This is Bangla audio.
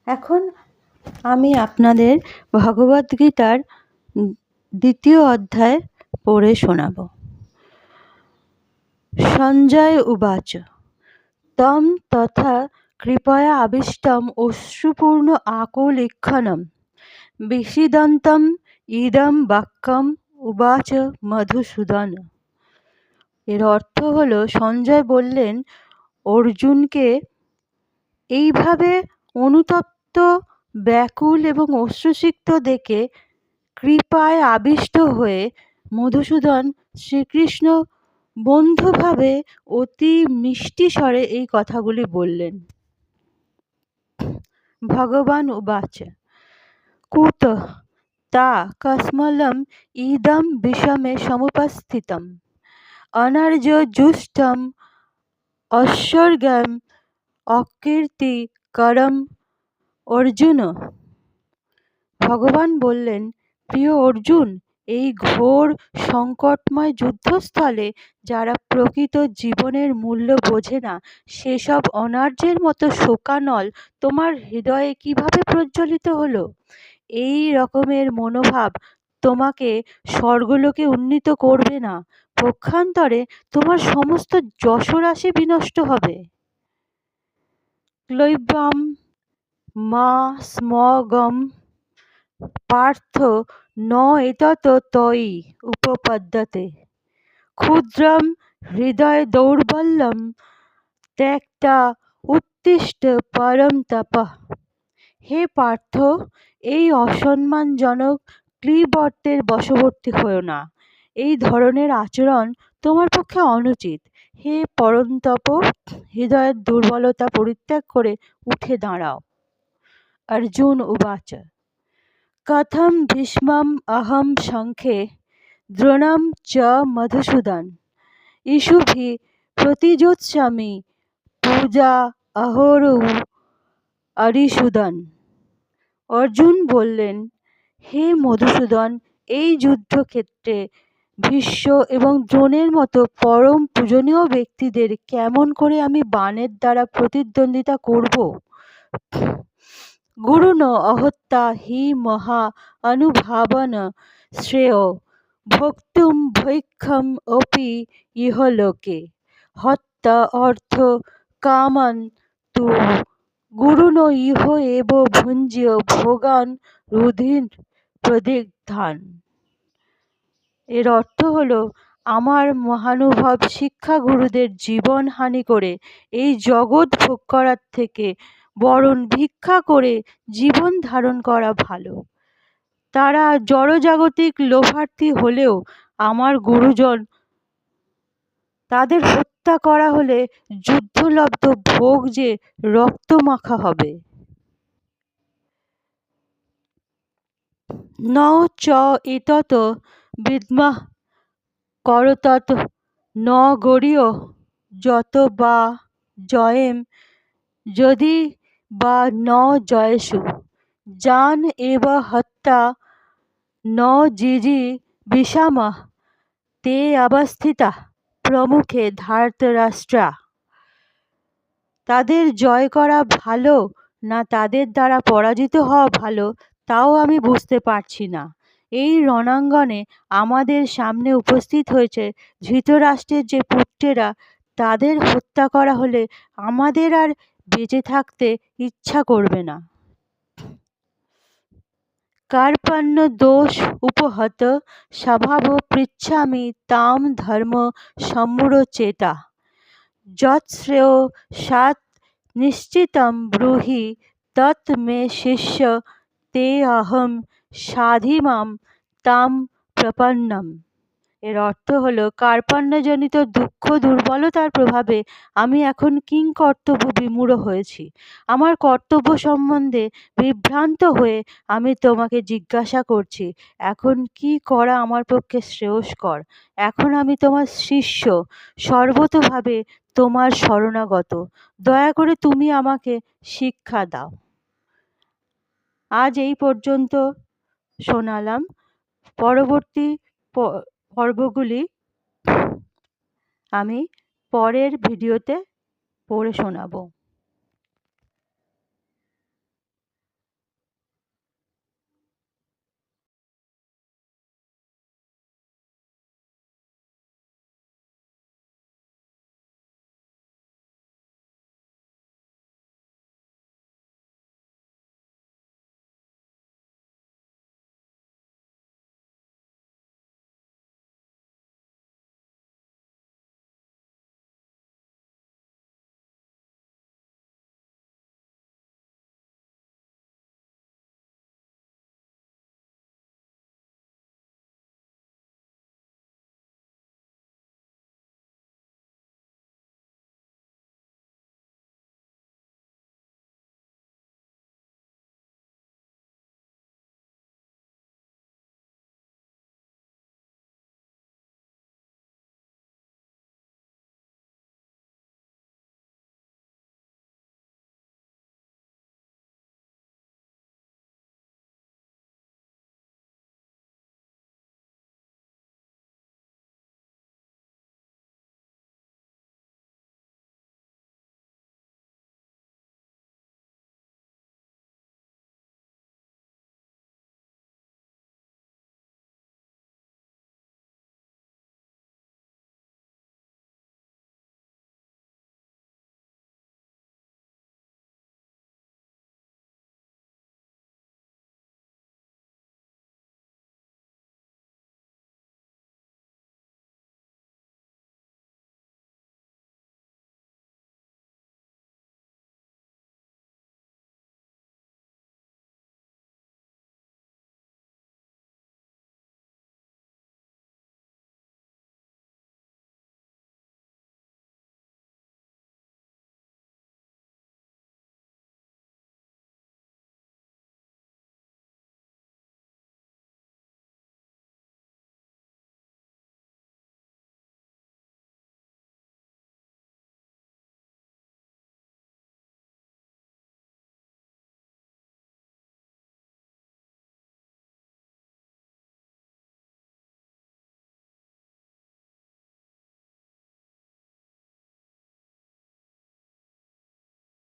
এখন আমি আপনাদের ভগবদ্গীতার 2য় অধ্যায় পড়ে শোনাব। সঞ্জয় উবাচ তম তথা কৃপয়া আবিষ্টম অশ্রুপূর্ণ আকুলিক্ষণম বিষীদন্তম ইদম বাক্যম উবাচ মধুসূদন। এর অর্থ হলো, সঞ্জয় বললেন অর্জুনকে, এইভাবে অনুতপ্ত, ব্যাকুল এবং অশ্রুসিক্ত দেখে কৃপায় আবিষ্ট হয়ে মধুসূদন শ্রীকৃষ্ণ বন্ধুভাবে অতি মিষ্টি স্বরে এই কথাগুলি বললেন। ভগবান উবাচ কুতঃ তা কস্মলম ইদম বিষমে সমুপস্থিতম অনার্যজুষ্টম ঐশ্বর্যম অকীর্তিকরম অর্জুন। ভগবান বললেন, প্রিয় অর্জুন, এই ঘোর সংকটময় যুদ্ধস্থলে যারা প্রকৃত জীবনের মূল্য বোঝে না, সেসব অনার্যের মতো শোকানল তোমার হৃদয়ে কিভাবে প্রজ্বলিত হলো? এই রকমের মনোভাব তোমাকে স্বর্গলোকে উন্নীত করবে না, পক্ষান্তরে তোমার সমস্ত যশরাশি বিনষ্ট হবে। ক্লৈব্যম মা স্মগম পার্থ ন এতত তয়ি উপপদ্যতে ক্ষুদ্রম হৃদয় দৌর্বল্যম ত্যক্তা উত্তিষ্ঠ পরম তপঃ। হে পার্থ, এই অসম্মানজনক ক্লীবর্তের বশবর্তী হয়ো না। এই ধরনের আচরণ তোমার পক্ষে অনুচিত। হে পরন্তপ, হৃদয়ের দুর্বলতা পরিত্যাগ করে উঠে দাঁড়াও। অর্জুন উবাচ কথম ভীষ্মম অহম সংখ্যে দ্রোণম চ মধুসূদন ইষুভি প্রতিযোৎস্যামি পূজা অহোরৌ অরিসূদন। অর্জুন বললেন, হে মধুসূদন, এই যুদ্ধক্ষেত্রে ভীষ্ম এবং দ্রোণের মতো পরম পূজনীয় ব্যক্তিদের কেমন করে আমি বাণের দ্বারা প্রতিদ্বন্দ্বিতা করব? গুরুন অহত্যা হি মহা অনুভাবন শ্রেয় ভোক্তুম ভৈক্ষম অপি ইহলোকে হত্যা অর্থ কামান তু গুরুণ ইহ এব ভুঞ্জ্য ভোগান রুধির প্রদিগ্ধান। এর অর্থ হলো, আমার মহানুভব শিক্ষা গুরুদের জীবন হানি করে এই জগৎ ভোগ করার থেকে বরং ভিক্ষা করে জীবন ধারণ করা ভালো। তারা জড়জাগতিক লোভার্থী হলেও আমার গুরুজন, তাদের হত্যা করা হলে যুদ্ধলব্ধ ভোগ যে রক্তমাখা হবে। ন চ এতত বিদ্মঃ করতত ন গরীয় যত বা জয়েম যদি বা ন জয়েষু জান এব হত্যা ন জিজি বিষামঃ তে অবস্থিতাঃ প্রমুখে ধার্তরাষ্ট্রা। তাদের জয় করা ভালো না তাদের দ্বারা পরাজিত হওয়া ভালো, তাও আমি বুঝতে পারছি না। এই রণাঙ্গনে আমাদের সামনে উপস্থিত হয়েছে ধৃতরাষ্ট্রের যে পুত্রেরা, তাদের হত্যা করা হলে আমাদের আর বেঁচে থাকতে ইচ্ছা করবে না। কার্পণ্য দোষ উপহত স্বভাব পৃচ্ছামি তাম ধর্ম সম্মূঢ়চেতা যৎশ্রেয় সাৎ নিশ্চিতম ব্রূহি তৎ মে শিষ্য তে অহম সাধিমাম তাম প্রপন্নম। এর অর্থ হলো, কার্পণ্যজনিত দুঃখ দুর্বলতার প্রভাবে আমি এখন কিংকর্তব্য বিমূঢ় হয়েছি। আমার কর্তব্য সম্বন্ধে বিভ্রান্ত হয়ে আমি তোমাকে জিজ্ঞাসা করছি, এখন কি করা আমার পক্ষে শ্রেয়স্কর? এখন আমি তোমার শিষ্য, সর্বতোভাবে তোমার শরণাগত। দয়া করে তুমি আমাকে শিক্ষা দাও। আজ এই পর্যন্ত শোনালাম। পরবর্তী পর্বগুলি আমি পরের ভিডিওতে পড়ে শোনাবো।